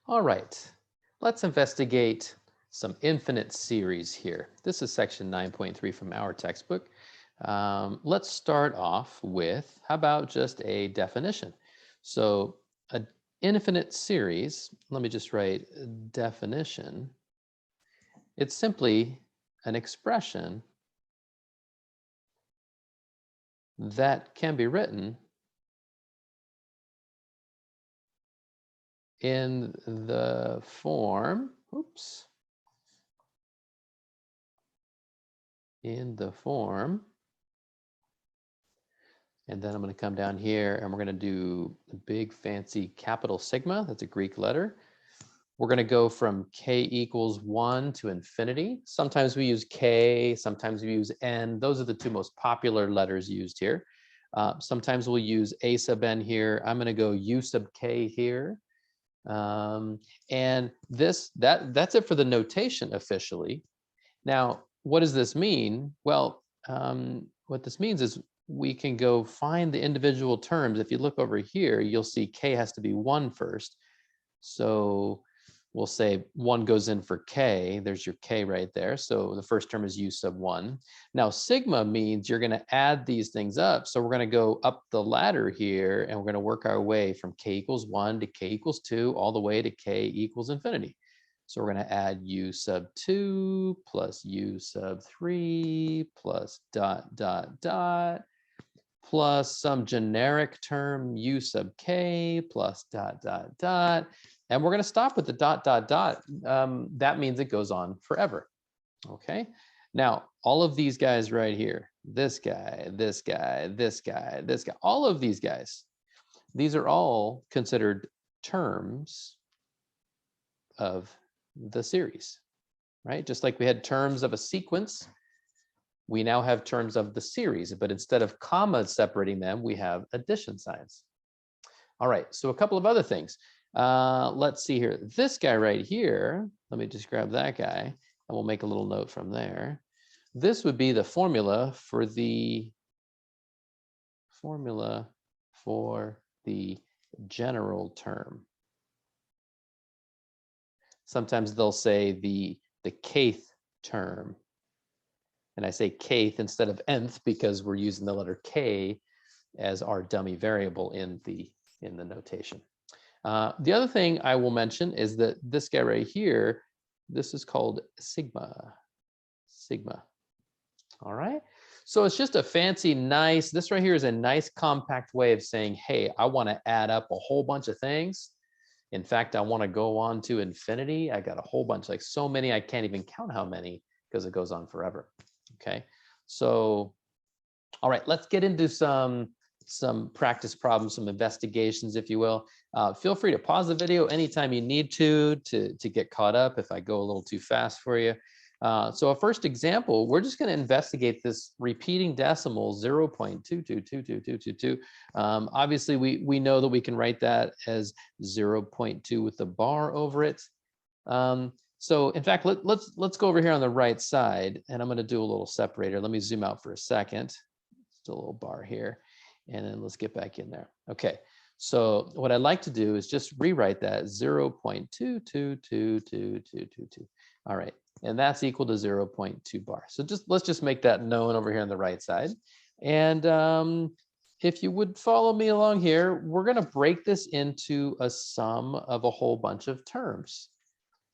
All right, let's investigate some infinite series here. This is section 9.3 from our textbook. Let's start off with, how about just a definition? So an infinite series, let me just write definition. It's simply an expression that can be written in the form, oops, in the form, and then I'm going to come down here and we're going to do a big fancy capital sigma. That's a Greek letter. We're going to go from k equals 1 to infinity. Sometimes we use k, sometimes we use n. Those are the two most popular letters used here. Sometimes we'll use a sub n here. I'm going to go u sub k here. And that's it for the notation officially. Now, what does this mean? Well, what this means is we can go find the individual terms. If you look over here, you'll see k has to be 1 first. So we'll say 1 goes in for k. There's your k right there. So the first term is u sub 1. Now, sigma means you're going to add these things up. So we're going to go up the ladder here, and we're going to work our way from k equals 1 to k equals 2, all the way to k equals infinity. So we're going to add u sub 2 plus u sub 3 plus dot, dot, dot, plus some generic term u sub k plus dot, dot, dot. And we're going to stop with the dot, dot, dot. That means it goes on forever. Okay. Now, all of these guys right here, this guy, this guy, this guy, this guy, all of these guys, these are all considered terms of the series, right? Just like we had terms of a sequence, we now have terms of the series, but instead of commas separating them, we have addition signs. All right, so a couple of other things. Let's see here. This guy right here, let me just grab that guy, and we'll make a little note from there. This would be the formula for the general term. Sometimes they'll say the kth term. And I say kth instead of nth because we're using the letter k as our dummy variable in the notation. The other thing I will mention is that this guy right here, this is called sigma. Sigma. All right. So it's just a fancy, nice, this right here is a nice compact way of saying, hey, I want to add up a whole bunch of things. In fact, I want to go on to infinity. I got a whole bunch, like so many, I can't even count how many because it goes on forever. Okay. So, all right, let's get into some practice problems, some investigations, if you will. Feel free to pause the video anytime you need to get caught up if I go a little too fast for you. So a first example, we're just going to investigate this repeating decimal 0.222222. Obviously, we know that we can write that as 0.2 with the bar over it. So in fact, let's go over here on the right side, and I'm going to do a little separator. Let me zoom out for a second. Still a little bar here, and then let's get back in there. Okay. So what I'd like to do is just rewrite that 0.222222. All right, and that's equal to 0.2 bar. So let's just make that known over here on the right side. And if you would follow me along here, we're going to break this into a sum of a whole bunch of terms.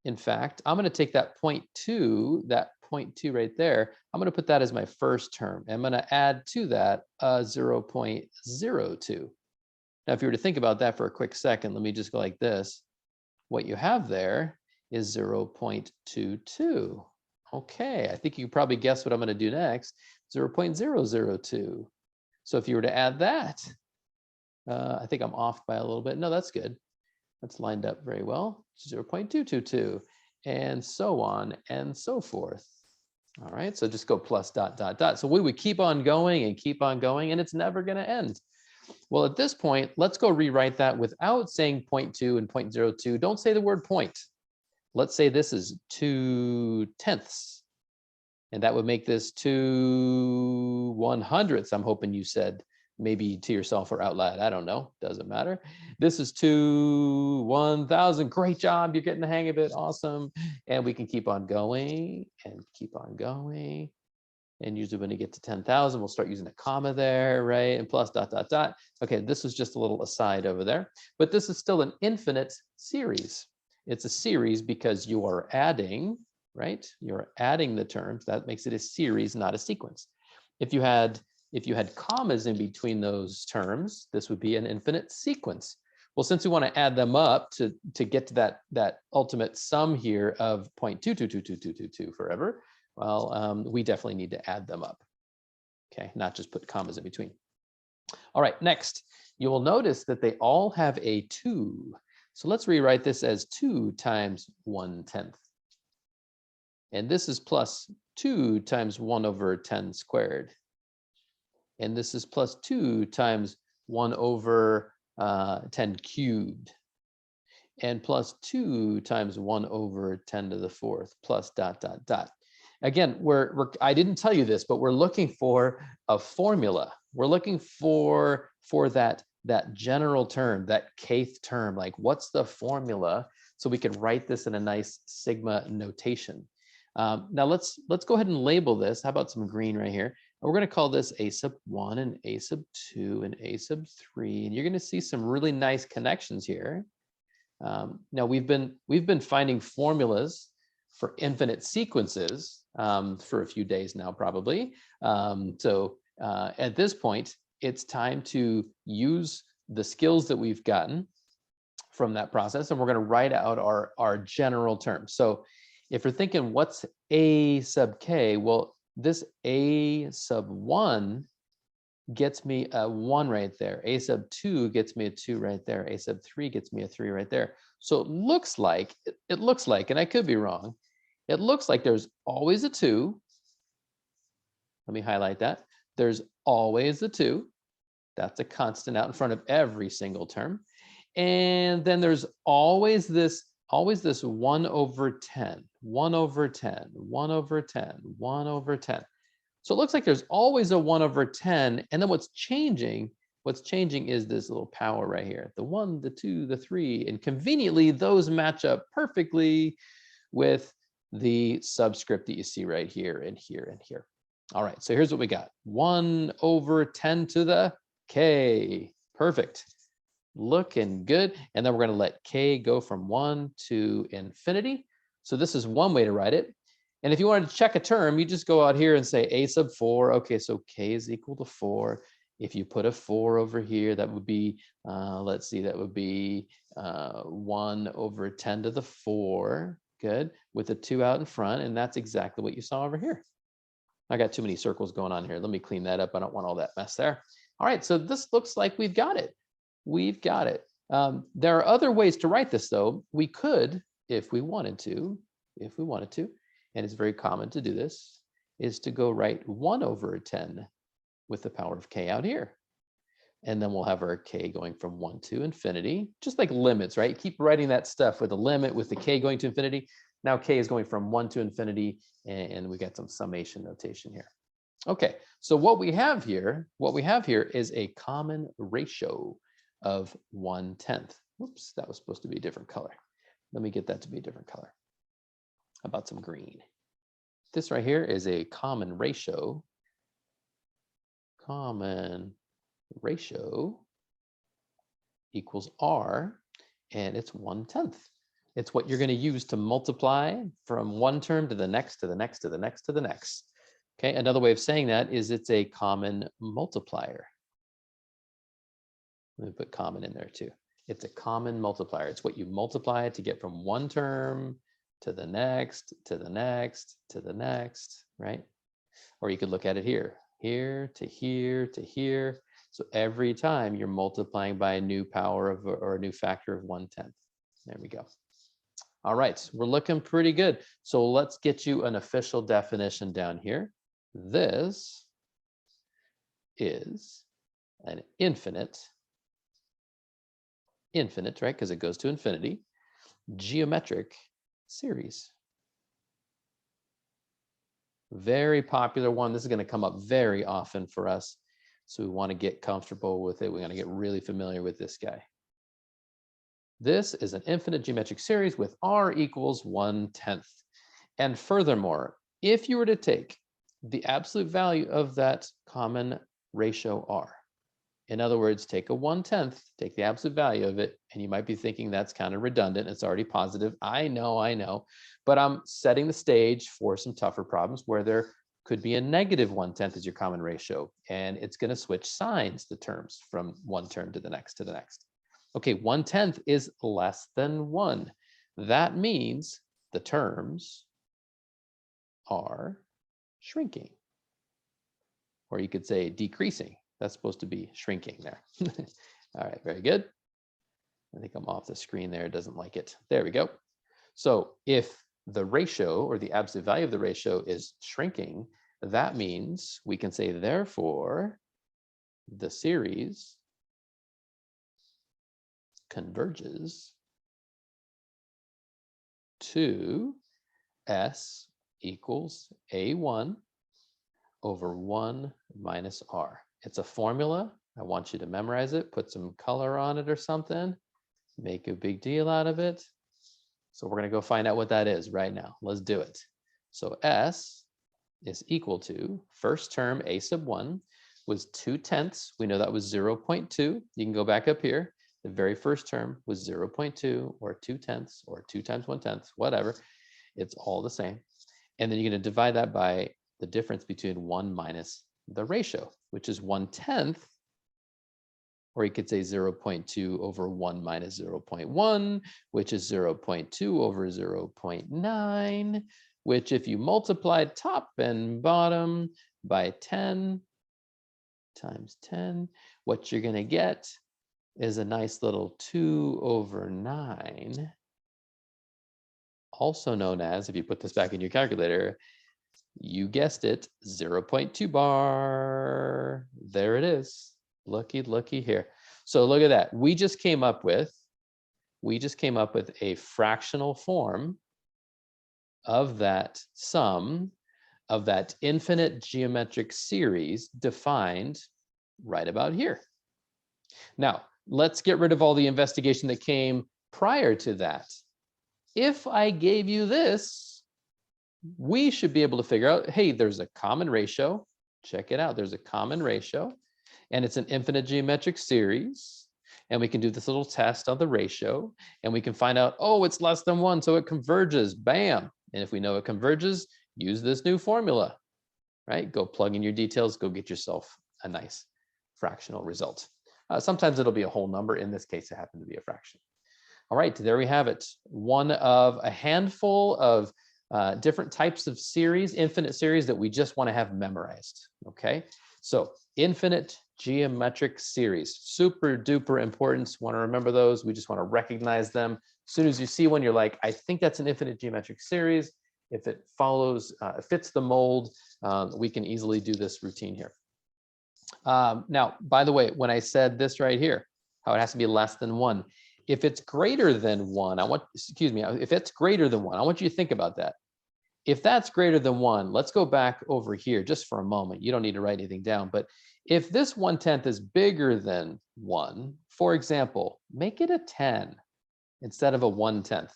In fact, I'm going to take that 0.2, that 0.2 right there, I'm going to put that as my first term. I'm going to add to that 0.02. Now, if you were to think about that for a quick second, let me just go like this. What you have there is 0.22. Okay, I think you can probably guess what I'm going to do next, 0.002. So if you were to add that, I think I'm off by a little bit. No, that's good. That's lined up very well, 0.222, and so on and so forth. All right, so just go plus dot, dot, dot. So we would keep on going, and it's never going to end. Well, at this point, let's go rewrite that without saying 0.2 and 0.02. Don't say the word point. Let's say this is 2/10, and that would make this 2/100ths. I'm hoping you said maybe to yourself or out loud. I don't know. Doesn't matter. This is 2, 1,000. Great job. You're getting the hang of it. Awesome. And we can keep on going and keep on going. And usually when you get to 10,000, we'll start using a comma there, right? And plus dot, dot, dot. Okay, this is just a little aside over there. But this is still an infinite series. It's a series because you are adding, right? You're adding the terms. That makes it a series, not a sequence. If you had commas in between those terms, this would be an infinite sequence. Well, since we want to add them up to get to that ultimate sum here of 0.222222 forever, well, we definitely need to add them up, okay? Not just put commas in between. All right, next, you will notice that they all have a 2. So let's rewrite this as 2 times 1/10. And this is plus 2 times 1 over 10 squared. And this is plus 2 times 1 over 10 cubed. And plus 2 times 1 over 10 to the 4th, plus dot, dot, dot. Again, I didn't tell you this, but we're looking for a formula. We're looking for that general term, that kth term, like what's the formula, so we can write this in a nice sigma notation. Now let's go ahead and label this. How about some green right here? We're going to call this a sub 1 and a sub 2 and a sub 3, and you're going to see some really nice connections here. Now we've been finding formulas for infinite sequences for a few days now, probably. At this point, it's time to use the skills that we've gotten from that process, and we're going to write out our general terms. So if you're thinking, what's a sub k? Well, this a sub 1 gets me a 1 right there. A sub 2 gets me a 2 right there. A sub 3 gets me a 3 right there. So it looks like, and I could be wrong, it looks like there's always a 2. Let me highlight that. There's always a 2. That's a constant out in front of every single term. And then there's always this 1 over 10, 1 over 10, 1 over 10, 1 over 10. So it looks like there's always a 1 over 10. And then what's changing is this little power right here, the 1, the 2, the 3. And conveniently, those match up perfectly with the subscript that you see right here and here and here. All right, so here's what we got. 1 over 10 to the k. Perfect. Looking good. And then we're going to let k go from 1 to infinity. So this is one way to write it. And if you wanted to check a term, you just go out here and say a sub 4. Okay, so k is equal to 4. If you put a 4 over here, that would be, let's see, that would be 1 over 10 to the 4. Good, with a 2 out in front. And that's exactly what you saw over here. I got too many circles going on here. Let me clean that up. I don't want all that mess there. All right, so this looks like we've got it. We've got it. There are other ways to write this, though. We could, if we wanted to, and it's very common to do this, is to go write 1 over 10 with the power of k out here. And then we'll have our k going from 1 to infinity, just like limits, right? Keep writing that stuff with a limit, with the k going to infinity. Now k is going from 1 to infinity, and we got some summation notation here. Okay, so what we have here is a common ratio of 1/10. Oops, that was supposed to be a different color. Let me get that to be a different color. How about some green? This right here is a common ratio. Common ratio equals r, and it's 1/10. It's what you're going to use to multiply from one term to the next, to the next, to the next, to the next. Okay, another way of saying that is it's a common multiplier. Let me put common in there too. It's a common multiplier. It's what you multiply to get from one term to the next, to the next, to the next, right? Or you could look at it here to here to here. So every time you're multiplying by a new power of, or a new factor of 1/10. There we go. All right, we're looking pretty good. So let's get you an official definition down here. This is an infinite, right? Because it goes to infinity, geometric series. Very popular one. This is going to come up very often for us. So we want to get comfortable with it. We want to get really familiar with this guy. This is an infinite geometric series with r equals 1/10. And furthermore, if you were to take the absolute value of that common ratio r, in other words, take a 1/10, take the absolute value of it, and you might be thinking that's kind of redundant. It's already positive. I know, but I'm setting the stage for some tougher problems where there could be a negative 1/10 as your common ratio, and it's going to switch signs, the terms, from one term to the next to the next. Okay, 1/10 is less than 1. That means the terms are shrinking. Or you could say decreasing. That's supposed to be shrinking there. All right, very good. I think I'm off the screen there. It doesn't like it. There we go. So if the ratio or the absolute value of the ratio is shrinking, that means we can say, therefore, the series converges to S equals A1 over 1 minus R. It's a formula. I want you to memorize it, put some color on it or something, make a big deal out of it. So we're going to go find out what that is right now. Let's do it. So S is equal to, first term A sub 1 was 2/10. We know that was 0.2. You can go back up here. The very first term was 0.2 or 2/10 or 2 times 1/10, whatever. It's all the same. And then you're going to divide that by the difference between 1 minus the ratio, which is 1/10, or you could say 0.2 over 1 minus 0.1, which is 0.2 over 0.9, which if you multiply top and bottom by 10 times 10, what you're going to get is a nice little 2 over 9, also known as, if you put this back in your calculator, you guessed it, 0.2 bar. There it is. Looky here. So look at that. We just came up with a fractional form of that sum of that infinite geometric series defined right about here. Now, let's get rid of all the investigation that came prior to that. If I gave you this, we should be able to figure out, hey, there's a common ratio. Check it out. There's a common ratio, and it's an infinite geometric series. And we can do this little test on the ratio, and we can find out, oh, it's less than 1, so it converges. Bam. And if we know it converges, use this new formula, right? Go plug in your details, go get yourself a nice fractional result. Sometimes it'll be a whole number. In this case, it happened to be a fraction. All right, there we have it. One of a handful of different types of series, infinite series that we just want to have memorized, okay? So infinite geometric series, super duper important. Want to remember those. We just want to recognize them. As soon as you see one, you're like, I think that's an infinite geometric series. If it follows, fits the mold, we can easily do this routine here. Now, by the way, when I said this right here, how it has to be less than 1, if it's greater than 1, if it's greater than 1, I want you to think about that. If that's greater than 1, let's go back over here just for a moment. You don't need to write anything down, but if this 1/10 is bigger than 1, for example, make it a 10 instead of a 1/10.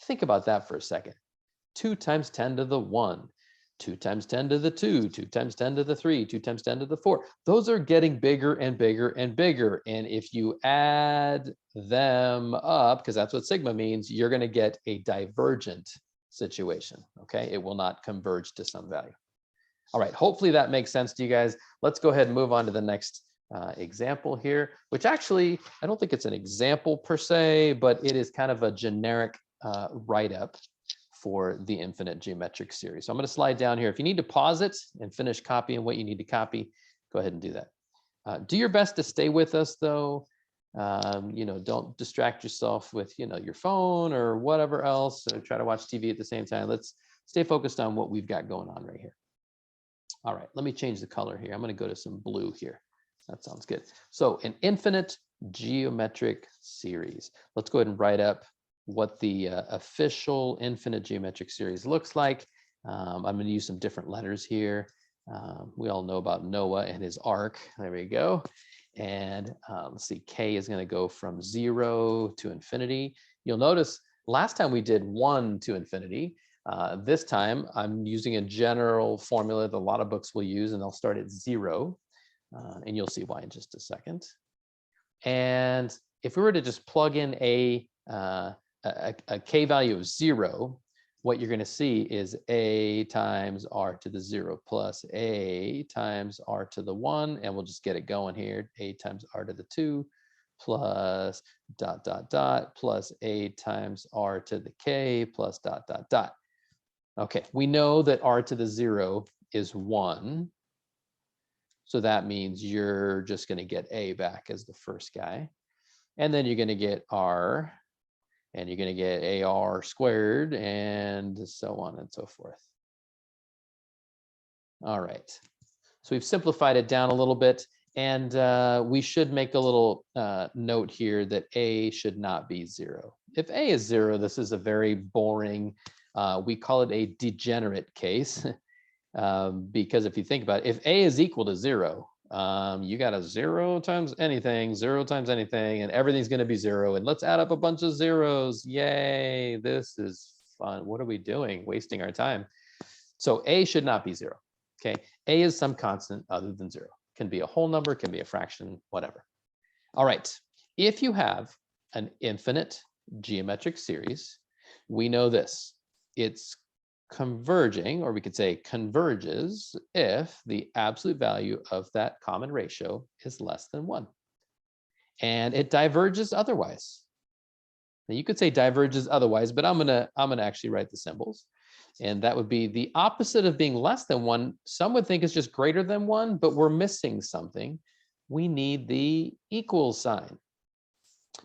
Think about that for a second. 2 times 10 to the 1, 2 times 10 to the 2, 2 times 10 to the 3, 2 times 10 to the 4. Those are getting bigger and bigger and bigger. And if you add them up, because that's what sigma means, you're going to get a divergent situation, okay? It will not converge to some value. All right, hopefully that makes sense to you guys. Let's go ahead and move on to the next example here, which actually, I don't think it's an example per se, but it is kind of a generic write-up for the infinite geometric series. So I'm going to slide down here. If you need to pause it and finish copying what you need to copy, go ahead and do that. Do your best to stay with us though. Don't distract yourself with, your phone or whatever else, or try to watch TV at the same time. Let's stay focused on what we've got going on right here. All right, let me change the color here. I'm going to go to some blue here. That sounds good. So an infinite geometric series. Let's go ahead and write up what the official infinite geometric series looks like. I'm going to use some different letters here. We all know about Noah and his ark. There we go. And let's see, k is going to go from 0 to infinity. You'll notice last time we did 1 to infinity. This time I'm using a general formula that a lot of books will use, and they'll start at 0. And you'll see why in just a second. And if we were to just plug in a k value of 0, what you're going to see is a times r to the 0 plus a times r to the 1, and we'll just get it going here. A times r to the 2 plus dot, dot, dot, plus a times r to the k plus dot, dot, dot. Okay, we know that r to the 0 is 1. So that means you're just going to get a back as the first guy. And then you're going to get r, and you're going to get AR squared, and so on and so forth. All right. So we've simplified it down a little bit, and we should make a little note here that A should not be 0. If A is 0, this is a very boring, we call it a degenerate case, because if you think about it, if A is equal to 0, you got a 0 times anything, 0 times anything, and everything's going to be 0. And let's add up a bunch of zeros. Yay, this is fun. What are we doing? Wasting our time. So A should not be 0. Okay, A is some constant other than 0. Can be a whole number, can be a fraction, whatever. All right, if you have an infinite geometric series, we know this. It's converging, or we could say converges, if the absolute value of that common ratio is less than 1. And it diverges otherwise. Now you could say diverges otherwise, but I'm gonna actually write the symbols. And that would be the opposite of being less than 1. Some would think it's just greater than 1, but we're missing something. We need the equal sign.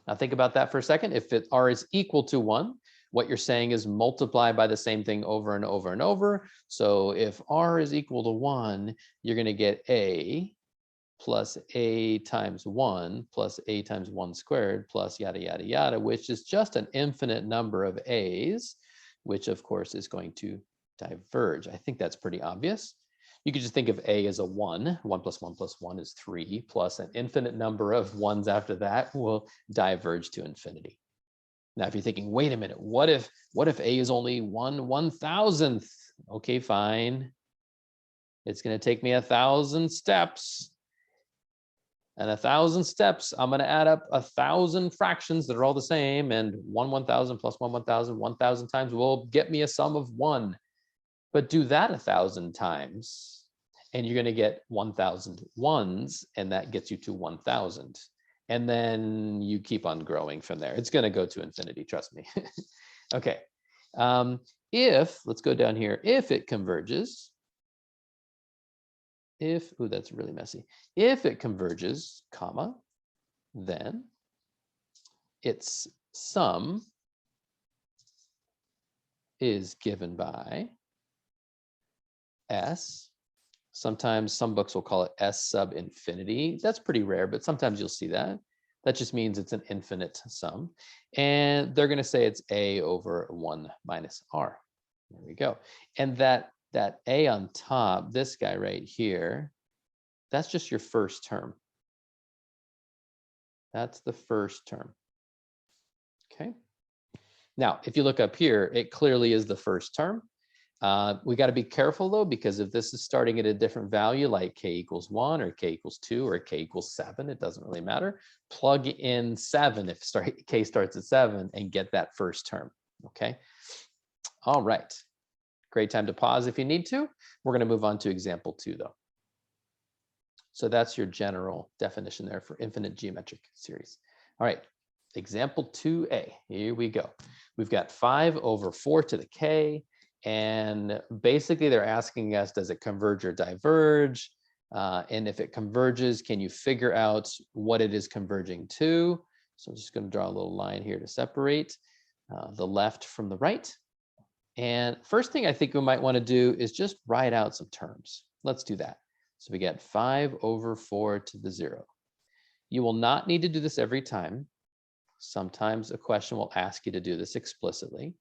Now think about that for a second. If r is equal to 1, what you're saying is multiply by the same thing over and over and over. So if r is equal to 1, you're going to get a plus a times 1 plus a times 1 squared plus yada, yada, yada, which is just an infinite number of a's, which of course is going to diverge. I think that's pretty obvious. You could just think of a as a 1. 1 plus 1 plus 1 is 3, plus an infinite number of 1s after that will diverge to infinity. Now, if you're thinking, wait a minute, what if a is only 1/1000th? Okay, fine. It's going to take me 1,000 steps. And 1,000 steps, I'm going to add up 1,000 fractions that are all the same. And 1/1000 plus 1/1000, 1,000 times will get me a sum of 1. But do that 1,000 times, and you're going to get 1,000 ones, and that gets you to 1,000. And then you keep on growing from there. It's going to go to infinity, trust me. Okay. Let's go down here. If it converges, that's really messy. If it converges, comma, then its sum is given by S. Sometimes some books will call it S sub infinity. That's pretty rare, but sometimes you'll see that. That just means it's an infinite sum. And they're going to say it's A over 1 minus R. There we go. And that A on top, this guy right here, that's just your first term. That's the first term. Okay. Now, if you look up here, it clearly is the first term. We got to be careful though, because if this is starting at a different value, like k equals 1 or k equals 2 or k equals 7, it doesn't really matter. Plug in 7 if k starts at 7 and get that first term. Okay. All right. Great time to pause if you need to. We're going to move on to example 2 though. So that's your general definition there for infinite geometric series. All right. Example 2a. Here we go. We've got 5 over 4 to the k. And basically they're asking us, does it converge or diverge? And if it converges, can you figure out what it is converging to? So I'm just going to draw a little line here to separate the left from the right. And first thing I think we might want to do is just write out some terms. Let's do that. So we get 5 over 4 to the 0. You will not need to do this every time. Sometimes a question will ask you to do this explicitly.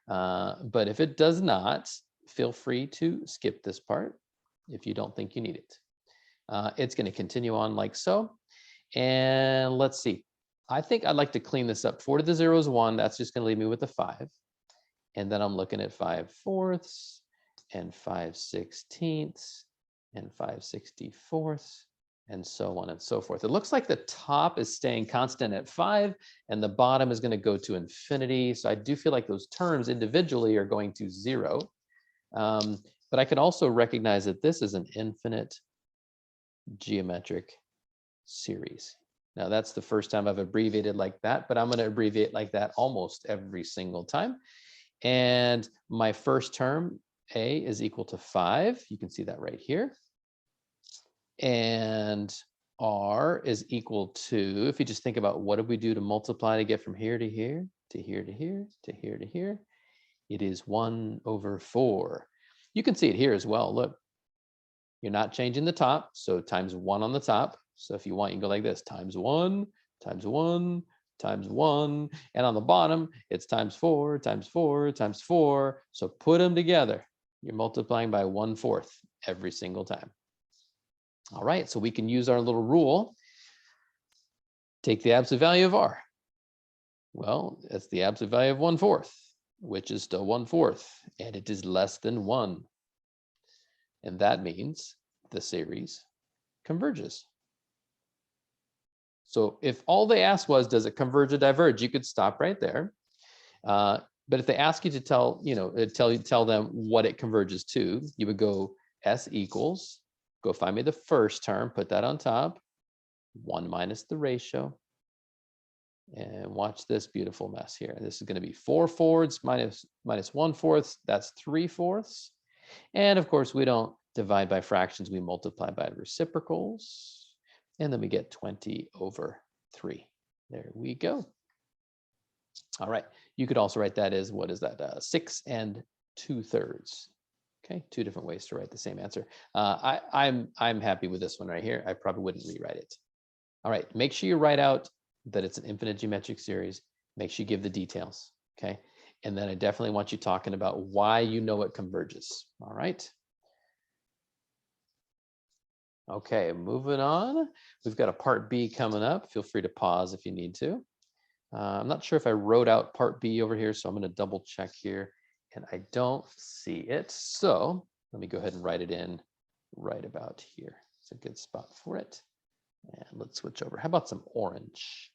But if it does not, feel free to skip this part. if you don't think you need it. It's going to continue on like so. And let's see. I think I'd like to clean this up. 4 to the 0 is 1. That's just going to leave me with a 5. And then I'm looking at 5/4 and 5/16 and 5/64 and so on and so forth. It looks like the top is staying constant at 5 and the bottom is going to go to infinity. So I do feel like those terms individually are going to 0. But I can also recognize that this is an infinite geometric series. Now that's the first time I've abbreviated like that, but I'm going to abbreviate like that almost every single time. And my first term, A, is equal to 5. You can see that right here. And R is equal to, if you just think about what did we do to multiply to get from here to here, to here to here, to here to here, it is 1/4. You can see it here as well. Look, you're not changing the top, so times 1 on the top. So if you want, you can go like this, times 1, times 1, times 1. And on the bottom, it's times 4, times 4, times 4. So put them together. You're multiplying by 1/4 every single time. All right, so we can use our little rule. Take the absolute value of R. Well, it's the absolute value of 1/4, which is still 1/4, and it is less than 1. And that means the series converges. So if all they asked was, does it converge or diverge, you could stop right there. But if they ask you to tell, tell them what it converges to, you would go S equals, go find me the first term, put that on top, 1 minus the ratio. And watch this beautiful mess here. This is going to be 4/4 minus 1/4. That's 3/4. And of course, we don't divide by fractions. We multiply by reciprocals. And then we get 20/3. There we go. All right. You could also write that as, what is that? 6 2/3. Okay, 2 different ways to write the same answer. I'm happy with this one right here. I probably wouldn't rewrite it. All right, make sure you write out that it's an infinite geometric series. Make sure you give the details, okay? And then I definitely want you talking about why you know it converges, all right? Okay, moving on. We've got a part B coming up. Feel free to pause if you need to. I'm not sure if I wrote out part B over here, so I'm gonna double check here. And I don't see it. So let me go ahead and write it in right about here. It's a good spot for it. And let's switch over. How about some orange?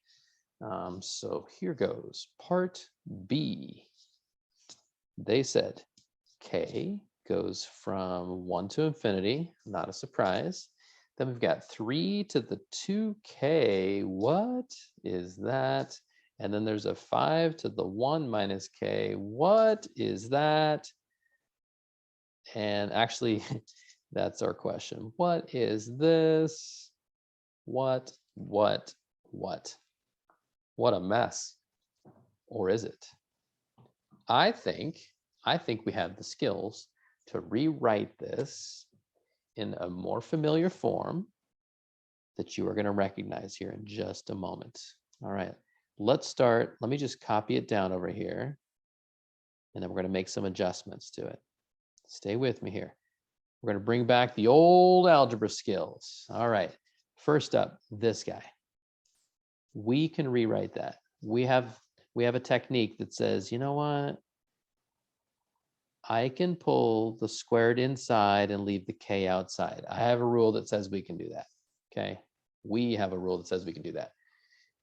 So here goes part B. They said K goes from 1 to infinity, not a surprise. Then we've got 3 to the 2K. What is that? And then there's a 5 to the 1 minus K. What is that? And actually, that's our question. What is this? What a mess. Or is it? I think we have the skills to rewrite this in a more familiar form that you are going to recognize here in just a moment. All right, let's start. Let me just copy it down over here. And then we're going to make some adjustments to it. Stay with me here. We're going to bring back the old algebra skills. All right, first up, this guy. We can rewrite that. We have a technique that says, you know what? I can pull the squared inside and leave the K outside. I have a rule that says we can do that, okay? We have a rule that says we can do that.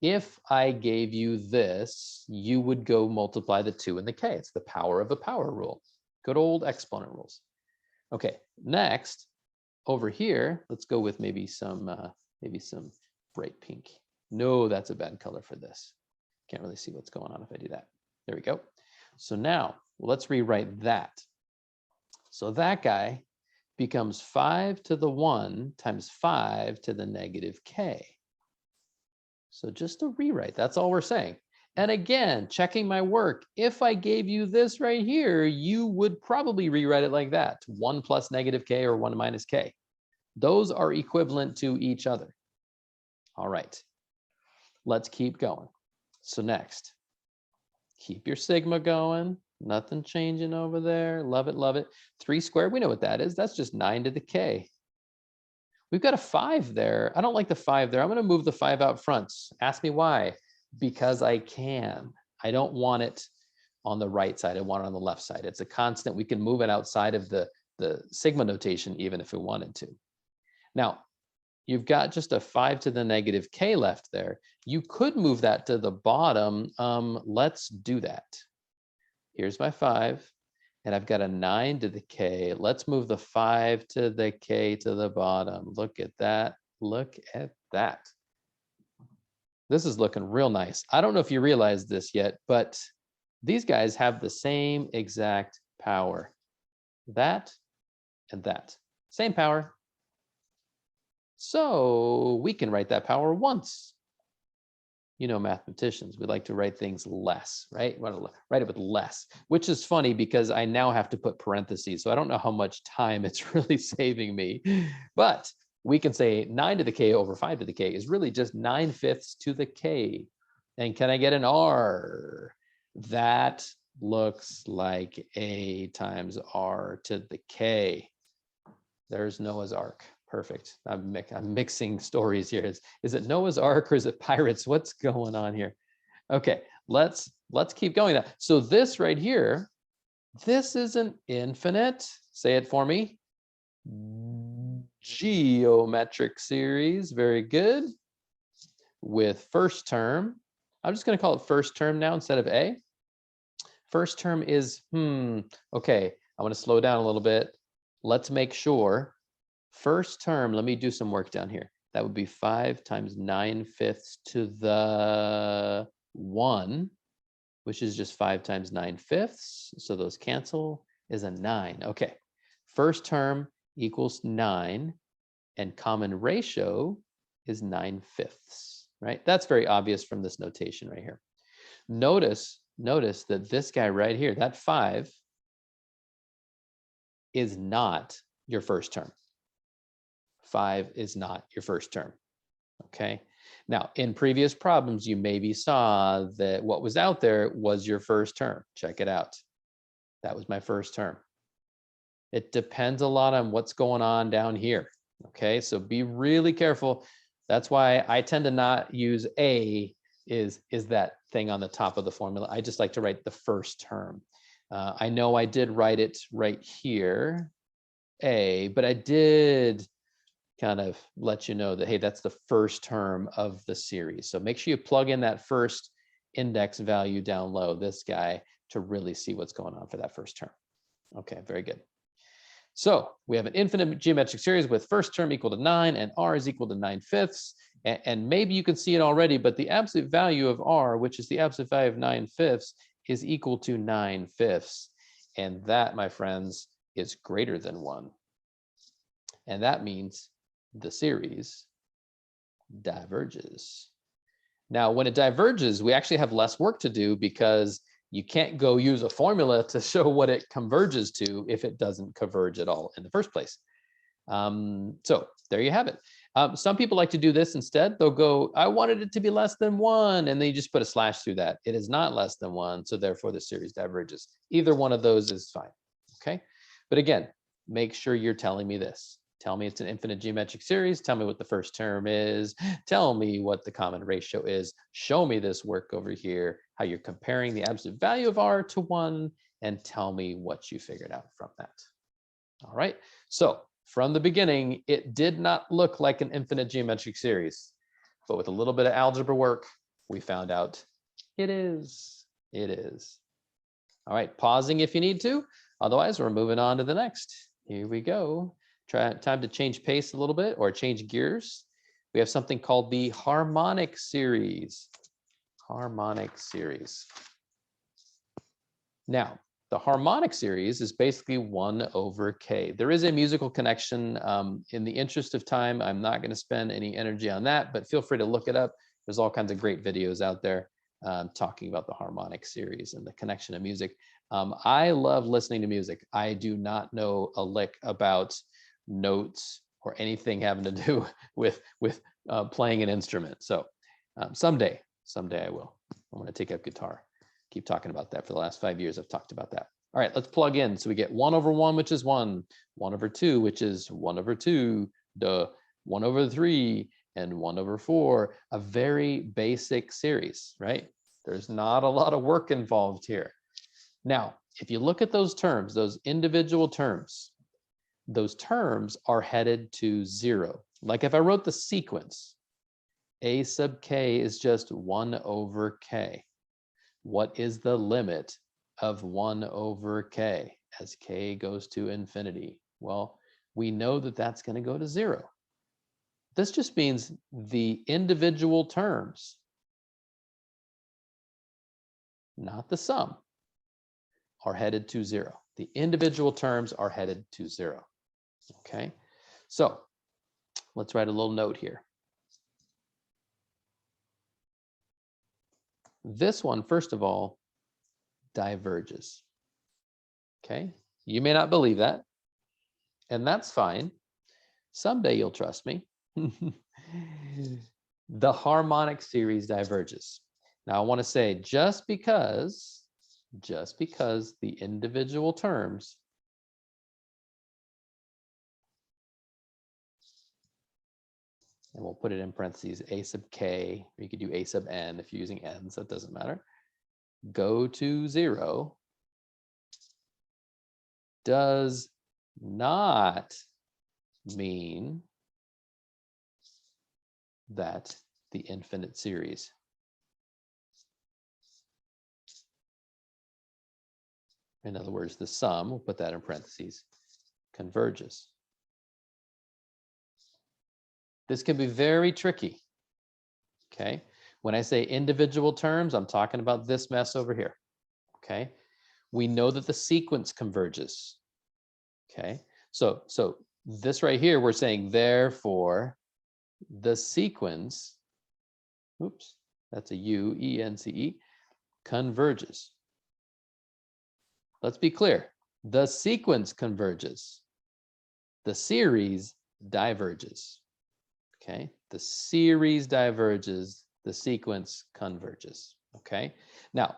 If I gave you this, you would go multiply the 2 and the K. It's the power of a power rule. Good old exponent rules. Okay, next, over here, let's go with maybe some bright pink. No, that's a bad color for this. Can't really see what's going on if I do that. There we go. So now let's rewrite that. So that guy becomes 5 to the 1 times 5 to the negative K. So just a rewrite, that's all we're saying. And again, checking my work, if I gave you this right here, you would probably rewrite it like that, 1 plus negative K or 1 minus K. Those are equivalent to each other. All right, let's keep going. So next, keep your sigma going. Nothing changing over there. Love it, love it. 3 squared, we know what that is. That's just 9 to the k. We've got a 5 there. I don't like the 5 there. I'm going to move the 5 out front. Ask me why. Because I can. I don't want it on the right side. I want it on the left side. It's a constant. We can move it outside of the sigma notation even if we wanted to. Now, you've got just a 5 to the negative k left there. You could move that to the bottom. Let's do that. Here's my 5, and I've got a 9 to the k. Let's move the 5 to the k to the bottom. Look at that. Look at that. This is looking real nice. I don't know if you realize this yet, but these guys have the same exact power. That and that. Same power. So we can write that power once. You know, mathematicians, we like to write things less, right? We want to write it with less, which is funny because I now have to put parentheses. So I don't know how much time it's really saving me, but we can say 9 to the k over 5 to the k is really just 9/5 to the k. And can I get an R? That looks like A times R to the k. There's Noah's Ark. Perfect. I'm mixing stories here. Is it Noah's Ark or is it pirates? What's going on here? Okay, let's keep going. So this right here, this is an infinite, say it for me, geometric series. Very good. With first term, I'm just going to call it first term now instead of A. First term is, okay, I want to slow down a little bit. Let's make sure. First term, let me do some work down here. That would be 5 times 9/5 to the 1, which is just 5 times 9/5. So those cancel, is a 9. Okay, first term equals 9, and common ratio is 9/5, right? That's very obvious from this notation right here. Notice that this guy right here, that 5, is not your first term. 5 is not your first term, okay? Now, in previous problems, you maybe saw that what was out there was your first term. Check it out. That was my first term. It depends a lot on what's going on down here, okay? So be really careful. That's why I tend to not use A is that thing on the top of the formula. I just like to write the first term. I know I did write it right here, A, but I did kind of let you know that, hey, that's the first term of the series. So make sure you plug in that first index value down low, this guy, to really see what's going on for that first term. Okay, very good. So we have an infinite geometric series with first term equal to 9 and R is equal to 9/5. And maybe you can see it already, but the absolute value of R, which is the absolute value of 9/5, is equal to 9/5. And that, my friends, is greater than 1. And that means the series diverges. Now, when it diverges, we actually have less work to do because you can't go use a formula to show what it converges to if it doesn't converge at all in the first place. So there you have it. Some people like to do this instead. They'll go, I wanted it to be less than 1, and then you just put a slash through that. It is not less than 1, so therefore the series diverges. Either one of those is fine, okay? But again, make sure you're telling me this. Tell me it's an infinite geometric series. Tell me what the first term is. Tell me what the common ratio is. Show me this work over here, how you're comparing the absolute value of R to 1, and tell me what you figured out from that. All right, so from the beginning, it did not look like an infinite geometric series, but with a little bit of algebra work, we found out it is. It is. All right, pausing if you need to. Otherwise, we're moving on to the next. Here we go. Time to change pace a little bit or change gears. We have something called the harmonic series. Harmonic series. Now, the harmonic series is basically 1 over k. There is a musical connection. In the interest of time, I'm not going to spend any energy on that, but feel free to look it up. There's all kinds of great videos out there talking about the harmonic series and the connection of music. I love listening to music. I do not know a lick about notes or anything having to do with playing an instrument. So someday I will. I want to take up guitar. Keep talking about that for the last 5 years. I've talked about that. All right, let's plug in. So we get 1 over 1, which is 1, 1 over 2, which is 1 over 2, 1 over 3, and 1 over 4, a very basic series, right? There's not a lot of work involved here. Now, if you look at those terms, those individual terms, those terms are headed to 0. Like if I wrote the sequence, a sub k is just 1 over k. What is the limit of 1 over k as k goes to infinity? Well, we know that that's going to go to 0. This just means the individual terms, not the sum, are headed to 0. The individual terms are headed to 0. Okay, so let's write a little note here. This one, first of all, diverges. Okay, you may not believe that, and that's fine. Someday you'll trust me. The harmonic series diverges. Now I want to say just because the individual terms and we'll put it in parentheses, a sub k, or you could do a sub n if you're using n's, that doesn't matter, go to 0 does not mean that the infinite series in other words, the sum, we'll put that in parentheses, converges. This can be very tricky, okay? When I say individual terms, I'm talking about this mess over here, okay? We know that the sequence converges, okay? So this right here, we're saying, therefore, the sequence, oops, that's a U, E-N-C-E, converges. Let's be clear. The sequence converges. The series diverges. Okay, the series diverges. The sequence converges. Okay, now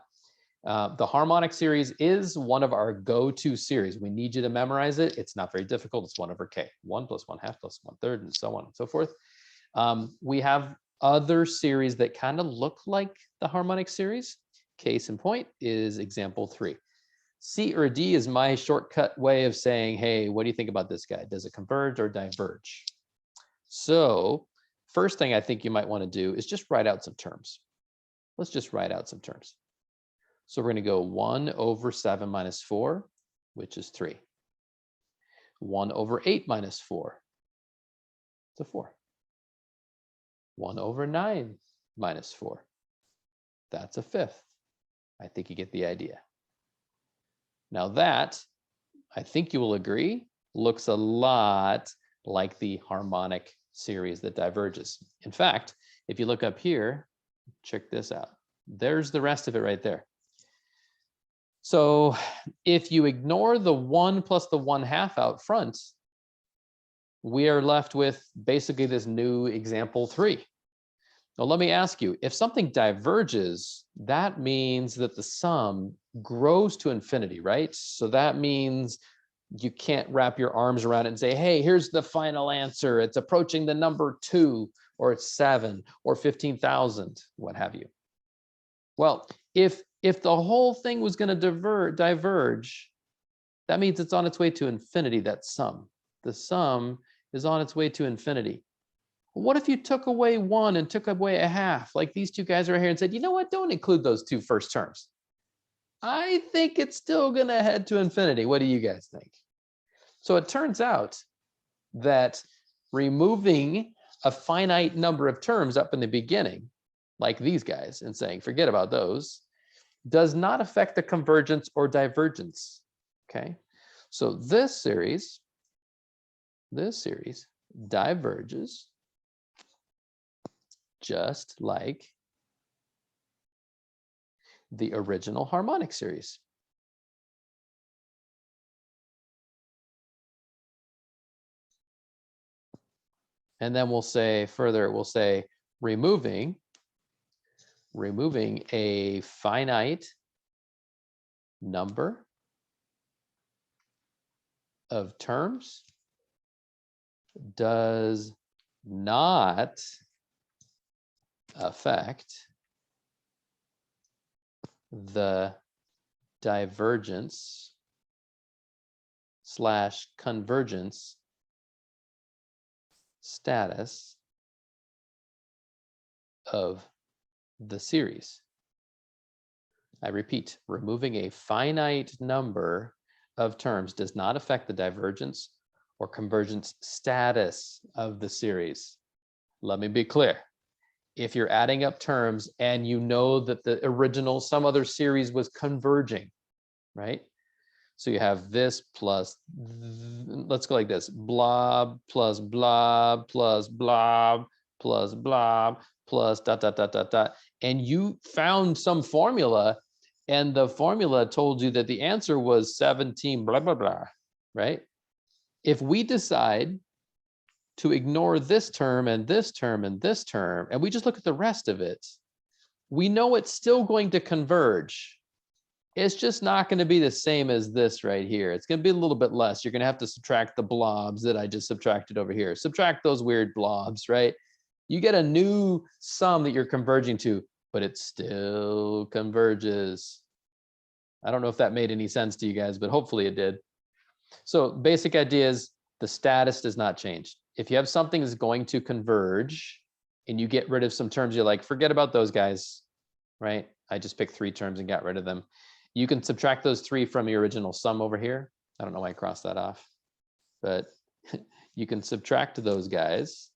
the harmonic series is one of our go-to series. We need you to memorize it. It's not very difficult. It's 1 over k, 1 plus 1/2 plus 1/3, and so on and so forth. We have other series that kind of look like the harmonic series. Case in point is example 3. C or D is my shortcut way of saying, hey, what do you think about this guy? Does it converge or diverge? So first thing I think you might want to do is just write out some terms. Let's just write out some terms. So we're going to go 1 over 7 minus 4, which is 3. 1 over 8 minus 4, it's a 4. 1 over 9 minus 4, that's a 5th. I think you get the idea. Now that, I think you will agree, looks a lot like the harmonic series that diverges. In fact, if you look up here, check this out. There's the rest of it right there. So if you ignore the 1 plus the 1/2 out front, we are left with basically this new example 3. Now let me ask you, if something diverges, that means that the sum grows to infinity, right? So that means you can't wrap your arms around it and say, hey, here's the final answer. It's approaching the number 2, or it's 7, or 15,000, what have you. Well, if the whole thing was going to diverge, that means it's on its way to infinity, that sum. The sum is on its way to infinity. What if you took away 1 and took away 1/2, like these two guys right here, and said, you know what, don't include those 2 first terms? I think it's still going to head to infinity. What do you guys think? So it turns out that removing a finite number of terms up in the beginning, like these guys, and saying, forget about those, does not affect the convergence or divergence. Okay, so this series diverges just like the original harmonic series. And then we'll say further, we'll say removing a finite number of terms does not affect the divergence / convergence status of the series. I repeat, removing a finite number of terms does not affect the divergence or convergence status of the series. Let me be clear. If you're adding up terms and you know that the original, some other series was converging, right? So you have this plus, let's go like this, blob plus blob plus blob plus blob plus dot, dot, dot, dot, dot. And you found some formula and the formula told you that the answer was 17, blah, blah, blah, right? If we decide to ignore this term and this term and this term, and we just look at the rest of it, we know it's still going to converge. It's just not going to be the same as this right here. It's going to be a little bit less. You're going to have to subtract the blobs that I just subtracted over here. Subtract those weird blobs, right? You get a new sum that you're converging to, but it still converges. I don't know if that made any sense to you guys, but hopefully it did. So basic idea is the status does not change. If you have something that's going to converge and you get rid of some terms, you're like, forget about those guys, right? I just picked 3 terms and got rid of them. You can subtract those 3 from your original sum over here. I don't know why I crossed that off, but you can subtract those guys.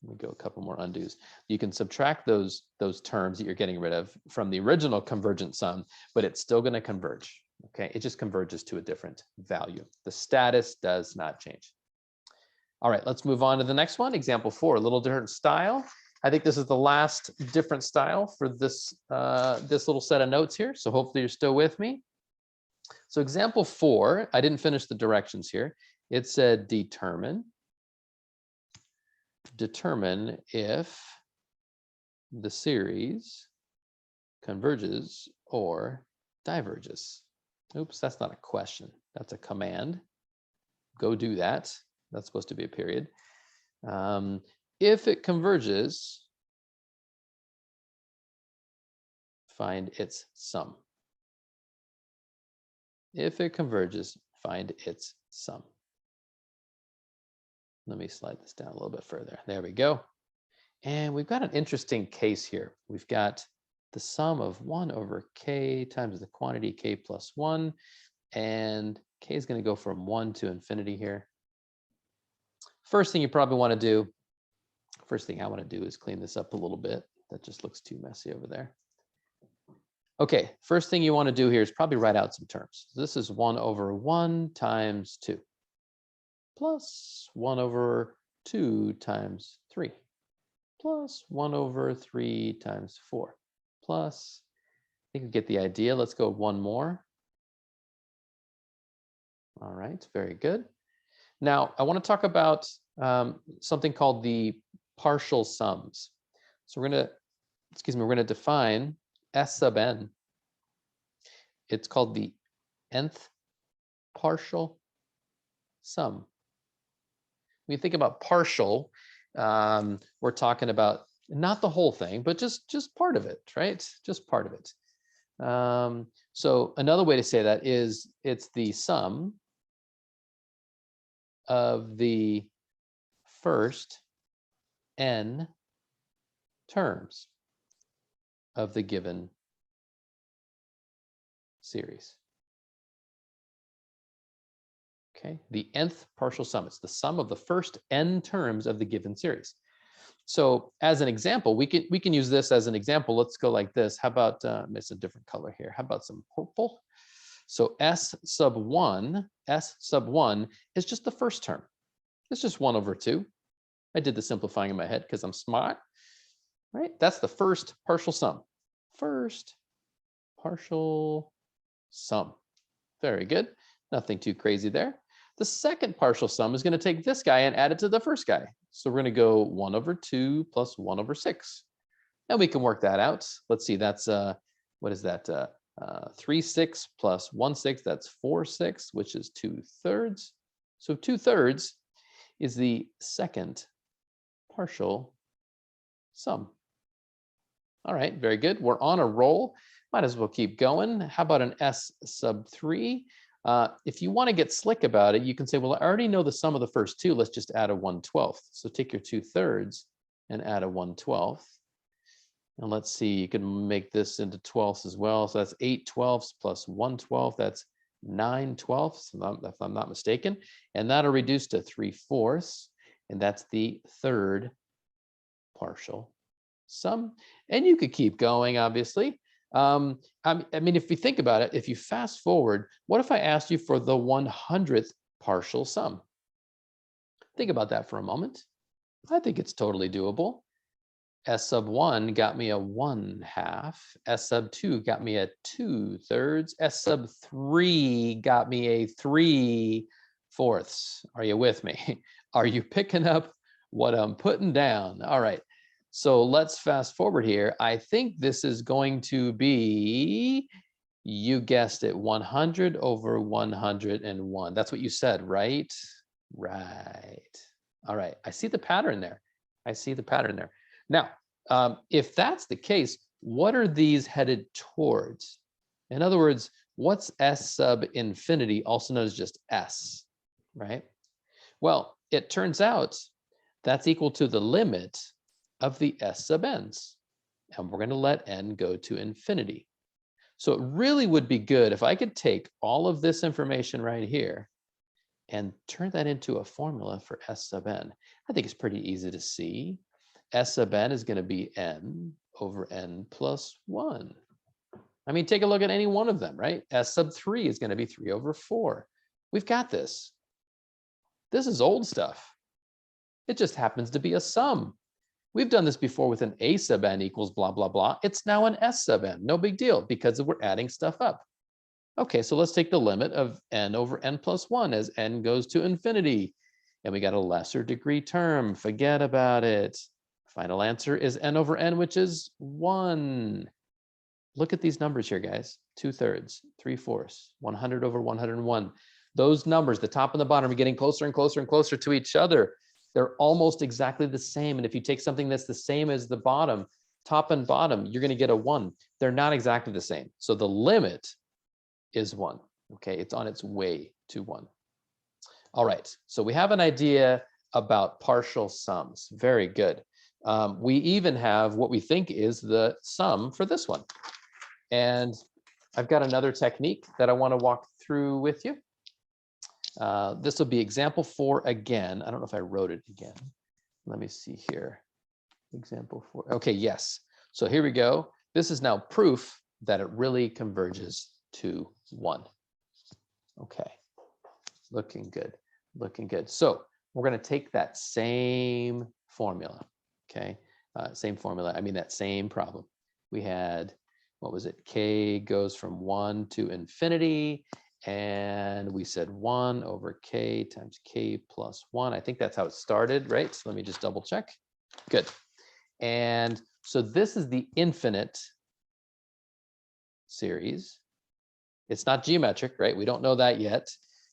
Let me go a couple more undos. You can subtract those terms that you're getting rid of from the original convergent sum, but it's still going to converge. Okay, it just converges to a different value. The status does not change. All right, let's move on to the next one. Example 4, a little different style. I think this is the last different style for this, this little set of notes here. So hopefully you're still with me. So example 4, I didn't finish the directions here. It said determine if the series converges or diverges. Oops, that's not a question. That's a command. Go do that. That's supposed to be a period. If it converges, find its sum. If it converges, find its sum. Let me slide this down a little bit further. There we go. And we've got an interesting case here. We've got the sum of 1 over k times the quantity k plus 1. And k is going to go from 1 to infinity here. First thing you probably want to do, first thing I want to do is clean this up a little bit. That just looks too messy over there. Okay, first thing you want to do here is probably write out some terms. This is 1 over 1 times 2 plus 1 over 2 times 3 plus 1 over 3 times 4 plus, I think you get the idea. Let's go one more. All right, very good. Now, I want to talk about something called the partial sums. So we're going to, we're going to define S sub n. It's called the nth partial sum. When you think about partial, we're talking about not the whole thing, but just part of it, right? Just part of it. So another way to say that is it's the sum of the first n terms of the given series. Okay, the nth partial sum. It's the sum of the first n terms of the given series. So as an example, we can use this as an example. Let's go like this. How about it's a different color here? How about some purple? So S sub 1 is just the first term. It's just 1 over 2. I did the simplifying in my head because I'm smart, right? That's the first partial sum. First partial sum. Very good. Nothing too crazy there. The second partial sum is going to take this guy and add it to the first guy. So we're going to go 1 over 2 plus 1 over 6. And we can work that out. Let's see, that's, what is that? 3 6 plus 1 6, that's 4 6, which is 2/3. So 2/3 is the second partial sum. All right, very good. We're on a roll. Might as well keep going. How about an S sub 3? If you want to get slick about it, you can say, well, I already know the sum of the first two. Let's just add a 1/12. So take your 2/3 and add a 1/12. And let's see, you can make this into 12ths as well. So that's 8/12 plus 1/12. That's 9/12, if I'm not mistaken. And that'll reduce to 3/4. And that's the third partial sum. And you could keep going, obviously. I mean, if you think about it, if you fast forward, what if I asked you for the 100th partial sum? Think about that for a moment. I think it's totally doable. S sub 1 got me a 1/2. S sub 2 got me a 2/3. S sub 3 got me a 3/4. Are you with me? Are you picking up what I'm putting down? All right. So let's fast forward here. I think this is going to be, you guessed it, 100 over 101. That's what you said, right? Right. All right. I see the pattern there. I see the pattern there. Now, if that's the case, what are these headed towards? In other words, what's S sub infinity, also known as just S, right? Well, it turns out that's equal to the limit of the S sub n's. And we're going to let n go to infinity. So it really would be good if I could take all of this information right here and turn that into a formula for S sub n. I think it's pretty easy to see. S sub n is going to be n over n plus 1. I mean, take a look at any one of them, right? S sub 3 is going to be 3 over 4. We've got this. This is old stuff. It just happens to be a sum. We've done this before with an A sub n equals blah, blah, blah. It's now an S sub n. No big deal because we're adding stuff up. Okay, so let's take the limit of n over n plus 1 as n goes to infinity. And we got a lesser degree term. Forget about it. Final answer is n over n, which is 1. Look at these numbers here, guys. 2/3, 3/4, 100 over 101. Those numbers, the top and the bottom, are getting closer and closer and closer to each other. They're almost exactly the same. And if you take something that's the same as the bottom, top and bottom, you're going to get a 1. They're not exactly the same. So the limit is 1. Okay, it's on its way to 1. All right, so we have an idea about partial sums. Very good. We even have what we think is the sum for this one. And I've got another technique that I want to walk through with you. This will be example 4 again. I don't know if I wrote it again. Let me see here. Example 4. Okay, yes. So here we go. This is now proof that it really converges to 1. Okay, looking good, looking good. So we're going to take that same formula, okay? Same formula, I mean that same problem. We had, what was it? K goes from 1 to infinity. And we said 1 over k times k plus 1. I think that's how it started, right? So let me just double check. Good. And so this is the infinite series. It's not geometric, right? We don't know that yet.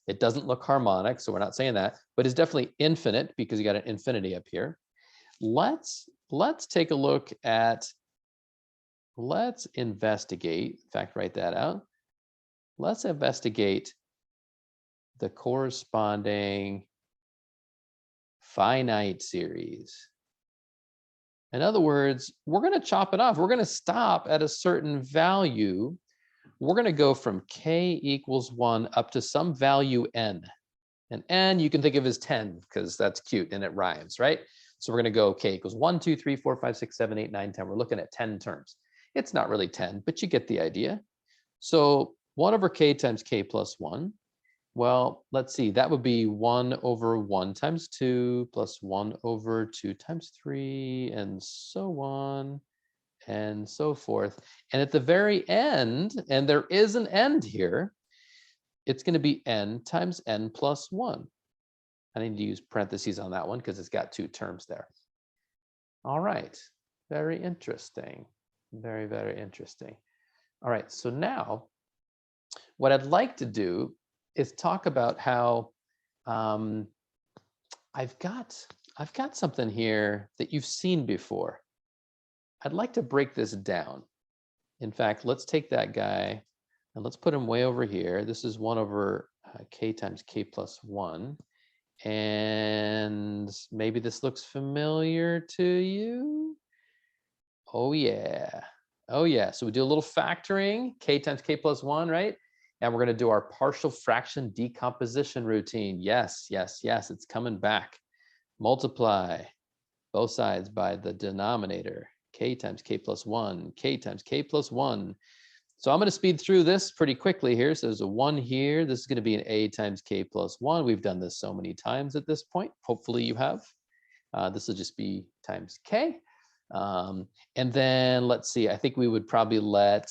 It doesn't look harmonic, so we're not saying that, but it's definitely infinite because you got an infinity up here. Let's take a look at, let's investigate, in fact, write that out. Let's investigate the corresponding finite series. In other words, we're going to chop it off. We're going to stop at a certain value. We're going to go from k equals 1 up to some value n. And n you can think of as 10 because that's cute and it rhymes, right? So we're going to go k equals 1, 2, 3, 4, 5, 6, 7, 8, 9, 10. We're looking at 10 terms. It's not really 10, but you get the idea. So 1 over k times k plus 1. Well, let's see, that would be 1 over 1 times 2 plus 1 over 2 times 3 and so on and so forth. And at the very end, and there is an end here, it's going to be n times n plus 1. I need to use parentheses on that one because it's got 2 terms there. All right, very interesting. Very, very interesting. All right, so now what I'd like to do is talk about how um, I've got something here that you've seen before. I'd like to break this down. In fact, let's take that guy and let's put him way over here. This is 1 over k times k plus 1. And maybe this looks familiar to you. Oh, yeah. Oh, yeah. So we do a little factoring, k times k plus 1, right? And we're going to do our partial fraction decomposition routine. Yes, yes, yes. It's coming back. Multiply both sides by the denominator, k times k plus 1, k times k plus 1. So I'm going to speed through this pretty quickly here. So there's a 1 here. This is going to be an a times k plus 1. We've done this so many times at this point. Hopefully you have. This will just be times k. And then let's see, I think we would probably let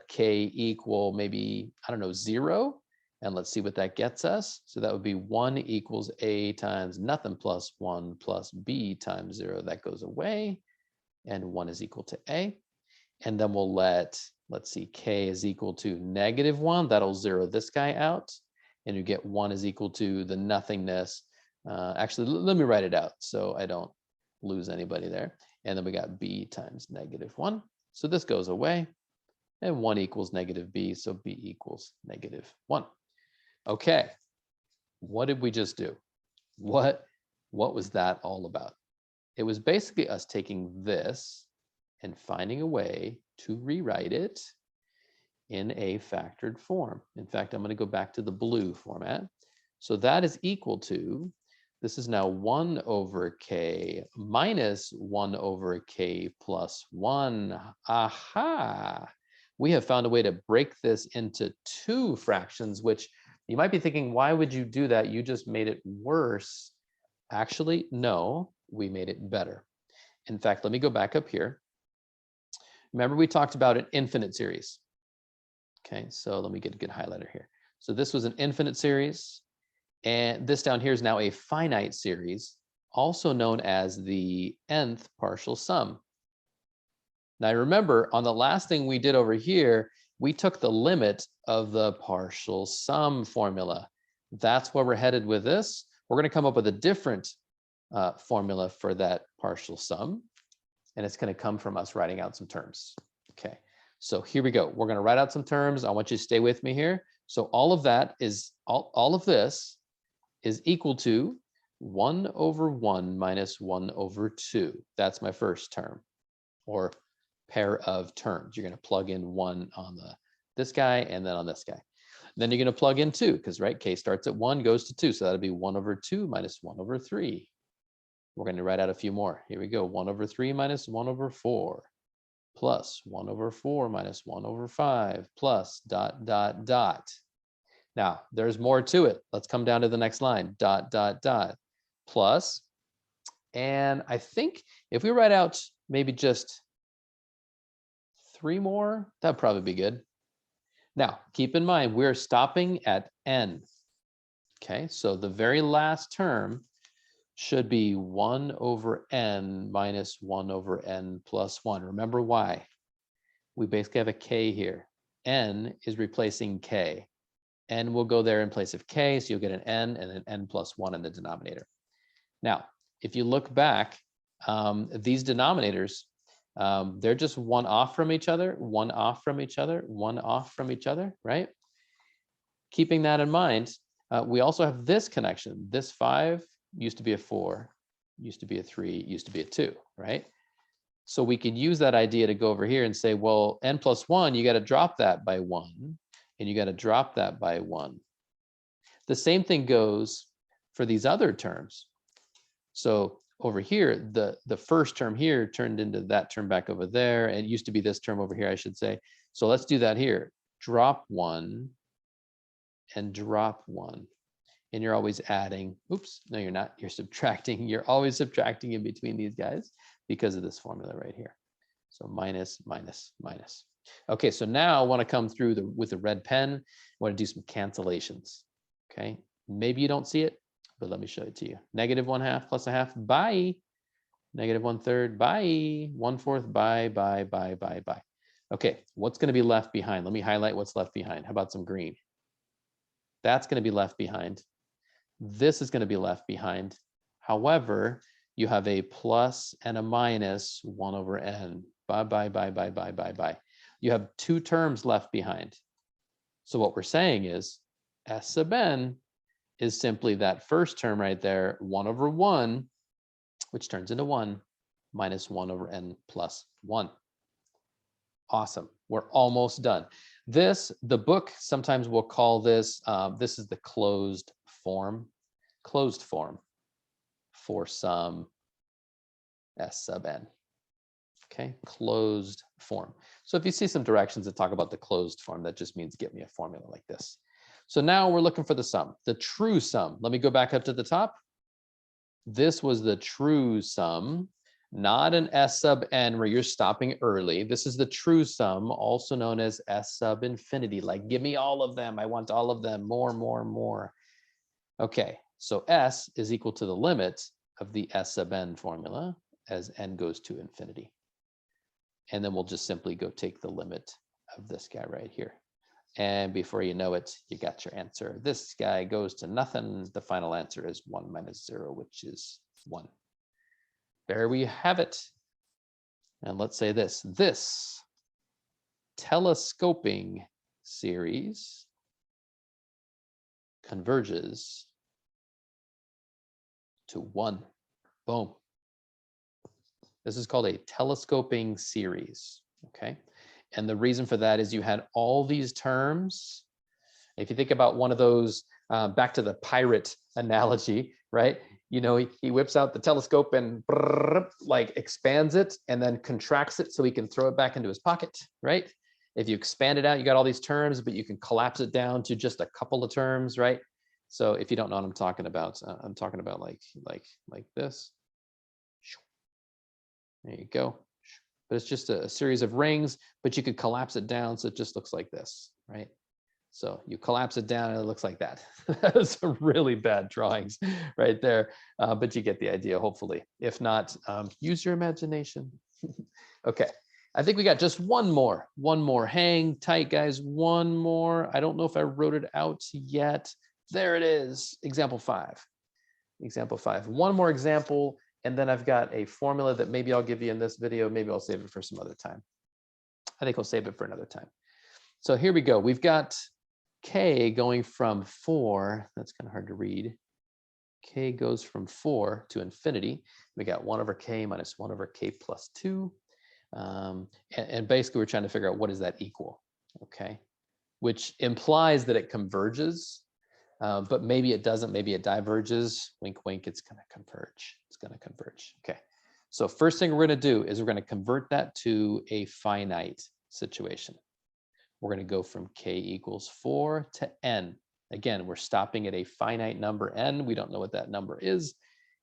k equal maybe, I don't know, 0. And let's see what that gets us. So that would be 1 equals a times nothing plus 1 plus b times 0. That goes away. And 1 is equal to a. And then we'll let's see, k is equal to -1. That'll zero this guy out. And you get 1 is equal to the nothingness. Actually, let me write it out so I don't lose anybody there. And then we got b times -1. So this goes away. And 1 equals -b, so b equals -1. Okay, what did we just do? What was that all about? It was basically us taking this and finding a way to rewrite it in a factored form. In fact, I'm going to go back to the blue format. So that is equal to, this is now 1 over k minus 1 over k plus 1. Aha! We have found a way to break this into 2 fractions, which you might be thinking, why would you do that? You just made it worse. Actually, no, we made it better. In fact, let me go back up here. Remember, we talked about an infinite series. Okay, so let me get a good highlighter here. So this was an infinite series, and this down here is now a finite series, also known as the nth partial sum. Now remember, on the last thing we did over here, we took the limit of the partial sum formula. That's where we're headed with this. We're going to come up with a different formula for that partial sum. And it's going to come from us writing out some terms. Okay, so here we go. We're going to write out some terms. I want you to stay with me here. So all of that is, all of this is equal to 1 over 1 minus 1 over 2. That's my first term, or pair of terms. You're going to plug in 1 on this guy and then on this guy. Then you're going to plug in 2 because, right, k starts at 1, goes to 2. So that'll be 1 over 2 minus 1 over 3. We're going to write out a few more. Here we go. 1 over 3 minus 1 over 4 plus 1 over 4 minus 1 over 5 plus ... Now, there's more to it. Let's come down to the next line. ... Plus, and I think if we write out maybe just 3 more, that'd probably be good. Now, keep in mind, we're stopping at n. Okay, so the very last term should be 1 over n minus 1 over n plus 1. Remember why? We basically have a k here. N is replacing k. N will go there in place of k, so you'll get an n and an n plus 1 in the denominator. Now, if you look back, these denominators, they're just 1 off from each other, 1 off from each other, 1 off from each other, right? Keeping that in mind, we also have this connection. This 5 used to be a 4, used to be a 3, used to be a 2, right? So we can use that idea to go over here and say, well, n plus 1, you got to drop that by 1, and you got to drop that by 1. The same thing goes for these other terms. So over here, the first term here turned into that term back over there, and it used to be this term over here, I should say. So let's do that here. Drop 1 and drop 1. And you're always adding, oops, no, you're not, you're subtracting. You're always subtracting in between these guys because of this formula right here. So minus, minus, minus. Okay, so now I want to come through with the red pen. I want to do some cancellations. Okay, maybe you don't see it, but let me show it to you. -1/2 plus 1/2, bye. -1/3, bye. 1/4, bye, bye, bye, bye, bye. Okay, what's going to be left behind? Let me highlight what's left behind. How about some green? That's going to be left behind. This is going to be left behind. However, you have a plus and a minus 1 over n. Bye, bye, bye, bye, bye, bye, bye. You have 2 terms left behind. So what we're saying is S sub n is simply that first term right there, 1 over 1, which turns into 1, minus 1 over n plus 1. Awesome. We're almost done. This, the book sometimes will call this, this is the closed form for some S sub n. Okay, closed form. So if you see some directions that talk about the closed form, that just means get me a formula like this. So now we're looking for the sum, the true sum. Let me go back up to the top. This was the true sum, not an S sub n where you're stopping early. This is the true sum, also known as S sub infinity. Like, give me all of them. I want all of them. More, more, more. Okay, so S is equal to the limit of the S sub n formula as n goes to infinity. And then we'll just simply go take the limit of this guy right here. And before you know it, you got your answer. This guy goes to nothing. The final answer is 1 minus 0, which is 1. There we have it. And let's say this. This telescoping series converges to 1. Boom. This is called a telescoping series, okay? And the reason for that is you had all these terms. If you think about one of those, back to the pirate analogy, right? You know, he whips out the telescope and like expands it and then contracts it so he can throw it back into his pocket, right? If you expand it out, you got all these terms, but you can collapse it down to just a couple of terms, right? So if you don't know what I'm talking about like this. There you go. But it's just a series of rings, but you could collapse it down so it just looks like this, right? So you collapse it down and it looks like that. That's really bad drawings right there, but you get the idea, hopefully. If not, use your imagination. Okay, I think we got just one more. Hang tight, guys, one more. I don't know if I wrote it out yet. There it is, example 5. Example 5, one more example. And then I've got a formula that maybe I'll give you in this video. Maybe I'll save it for some other time. I think I'll save it for another time. So here we go. We've got k going from 4. That's kind of hard to read. K goes from 4 to infinity. We got 1 over k minus 1 over k plus 2. And basically, we're trying to figure out what does that equal, okay? Which implies that it converges. But maybe it doesn't, maybe it diverges. Wink, wink, it's going to converge. It's going to converge. Okay. So first thing we're going to do is we're going to convert that to a finite situation. We're going to go from k equals 4 to n. Again, we're stopping at a finite number n. We don't know what that number is.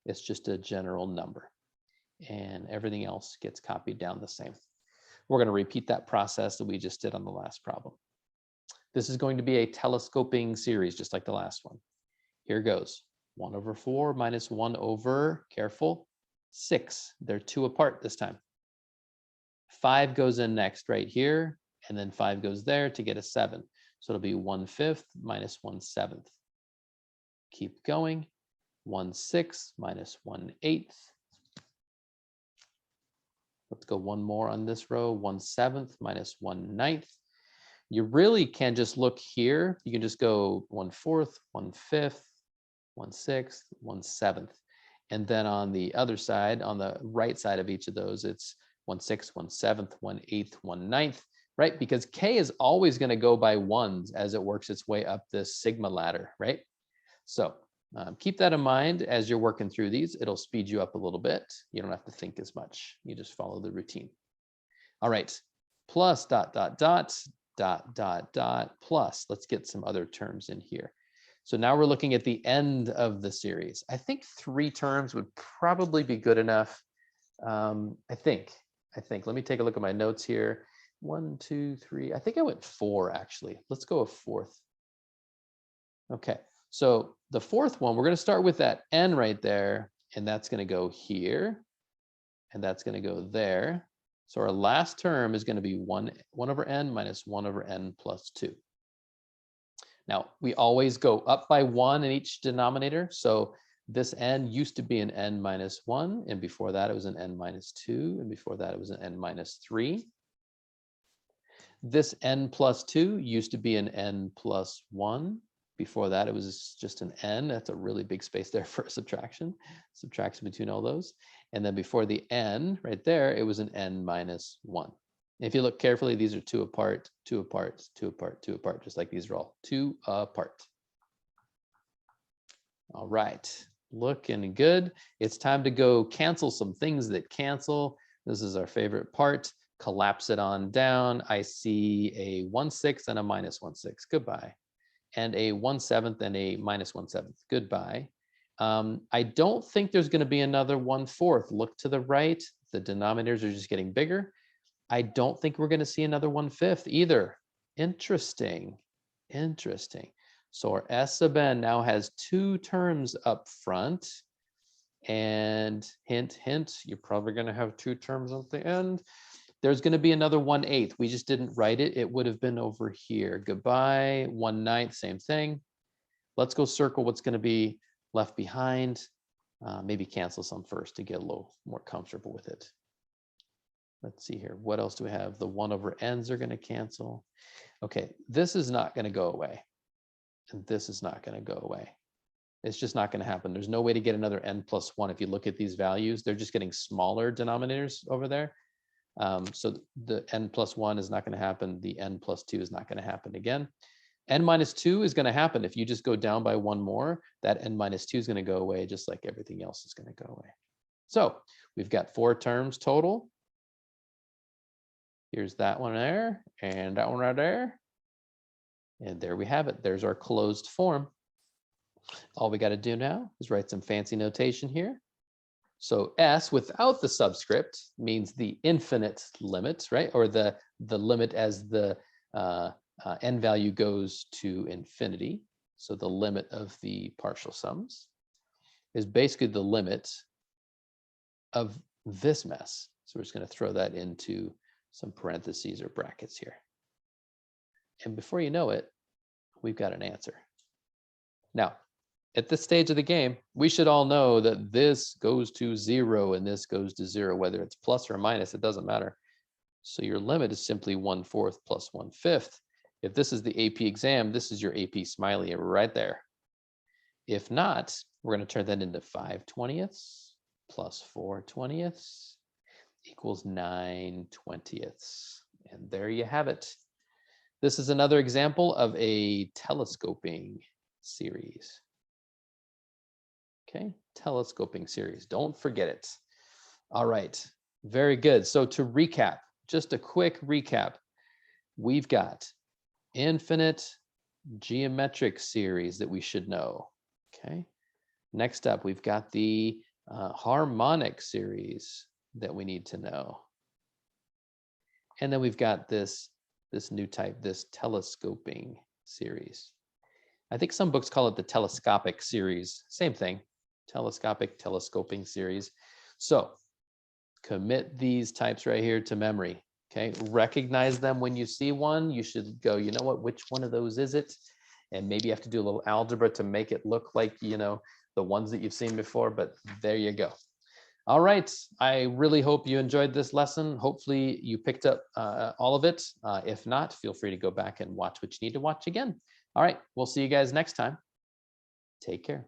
It's just a general number. And everything else gets copied down the same. We're going to repeat that process that we just did on the last problem. This is going to be a telescoping series, just like the last one. Here goes. 1 over 4 minus 1 over, careful, 6. They're 2 apart this time. 5 goes in next right here, and then 5 goes there to get a 7. So it'll be 1/5 minus 1/7. Keep going. 1/6 minus 1/8. Let's go one more on this row. 1/7 minus 1/9. You really can just look here. You can just go 1/4, 1/5, 1/6, 1/7. And then on the other side, on the right side of each of those, it's 1/6, 1/7, 1/8, 1/9, right? Because k is always going to go by ones as it works its way up this sigma ladder, right? So keep that in mind as you're working through these. It'll speed you up a little bit. You don't have to think as much. You just follow the routine. All right, plus dot, dot, dot, dot, dot, dot, plus. Let's get some other terms in here. So now we're looking at the end of the series. I think 3 terms would probably be good enough. I think. Let me take a look at my notes here. 1, 2, 3. I think I went 4 actually. Let's go a 4th. Okay, so the 4th one, we're going to start with that n right there, and that's going to go here, and that's going to go there. So our last term is going to be 1 over n minus 1 over n plus 2. Now, we always go up by 1 in each denominator. So this n used to be an n minus 1, and before that it was an n minus 2, and before that it was an n minus 3. This n plus 2 used to be an n plus 1. Before that it was just an n. That's a really big space there for a subtraction between all those. And then before the n right there, it was an n minus 1. If you look carefully, these are 2 apart, 2 apart, 2 apart, 2 apart, just like these are all 2 apart. All right, looking good. It's time to go cancel some things that cancel. This is our favorite part. Collapse it on down. I see a 1/6 and a minus 1/6. Goodbye. And a 1/7 and a minus 1/7. Goodbye. I don't think there's going to be another 1/4. Look to the right. The denominators are just getting bigger. I don't think we're going to see another 1/5 either. Interesting. Interesting. So our S sub n now has 2 terms up front. And hint, hint, you're probably going to have 2 terms at the end. There's going to be another 1/8. We just didn't write it. It would have been over here. Goodbye. 1/9, same thing. Let's go circle what's going to be left behind. Maybe cancel some first to get a little more comfortable with it. Let's see here. What else do we have? The 1 over n's are going to cancel. Okay, this is not going to go away. And this is not going to go away. It's just not going to happen. There's no way to get another n plus 1. If you look at these values, they're just getting smaller denominators over there. So the n plus 1 is not going to happen. The n plus 2 is not going to happen again. N minus 2 is going to happen. If you just go down by 1 more, that n minus 2 is going to go away, just like everything else is going to go away. So we've got 4 terms total. Here's that one there, and that one right there. And there we have it. There's our closed form. All we got to do now is write some fancy notation here. So S without the subscript means the infinite limit, right? Or the limit as the n value goes to infinity. So the limit of the partial sums is basically the limit of this mess. So we're just going to throw that into some parentheses or brackets here. And before you know it, we've got an answer. Now, at this stage of the game, we should all know that this goes to 0 and this goes to 0, whether it's plus or minus, it doesn't matter. So your limit is simply 1/4 plus 1/5. If this is the AP exam, this is your AP smiley right there. If not, we're going to turn that into 5/20 plus 4/20 equals 9/20. And there you have it. This is another example of a telescoping series. Okay, telescoping series. Don't forget it. All right, very good. So to recap, just a quick recap, we've got infinite geometric series that we should know. Okay, next up, we've got the harmonic series that we need to know. And then we've got this new type, this telescoping series. I think some books call it the telescopic series. Same thing, telescoping series. So commit these types right here to memory. Okay, recognize them when you see one. You should go, you know what, which one of those is it? And maybe you have to do a little algebra to make it look like, you know, the ones that you've seen before, but there you go. All right, I really hope you enjoyed this lesson. Hopefully you picked up all of it. If not, feel free to go back and watch what you need to watch again. All right, we'll see you guys next time. Take care.